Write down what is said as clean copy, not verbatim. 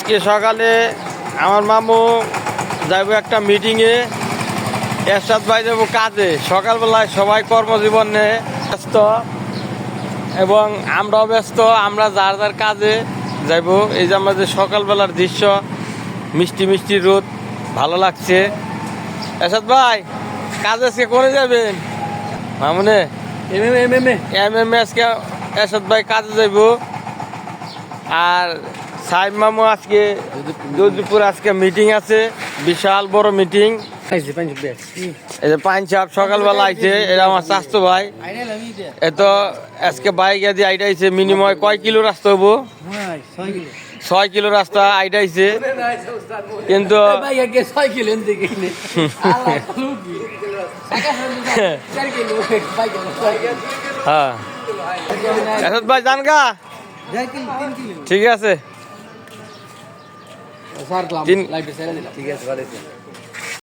আজকে সকালে আমার মামু যাইব একটা মিটিংয়ে, এরশাদ ভাই যাবো কাজে। সকালবেলায় সবাই কর্মজীবনে ব্যস্ত এবং আমরাও ব্যস্ত, আমরা যার যার কাজে যাইব। এই যে আমাদের সকালবেলার দৃশ্য, মিষ্টি মিষ্টি রোদ, ভালো লাগছে। এরশাদ ভাই কাজে আজকে করে যাবেন? মামুনে এম আজকে এরশাদ ভাই কাজে যাইব। আর সাইম মামু আজকে দুধপুর আজকে মিটিং আছে, বিশাল বড় মিটিং। এই যে পাইন চাপ সকালবেলা আইছে, এটা আমার স্বাস্থ্য ভাই। এত আজকে বাইক দিয়ে আইডাইছে, মিনিমাম কয় কিলো রাস্তা হবো? 6 কিলো রাস্তা আইডাইছে, কিন্তু হ্যাঁ এরশাদ ভাই জান গা, ঠিক আছে।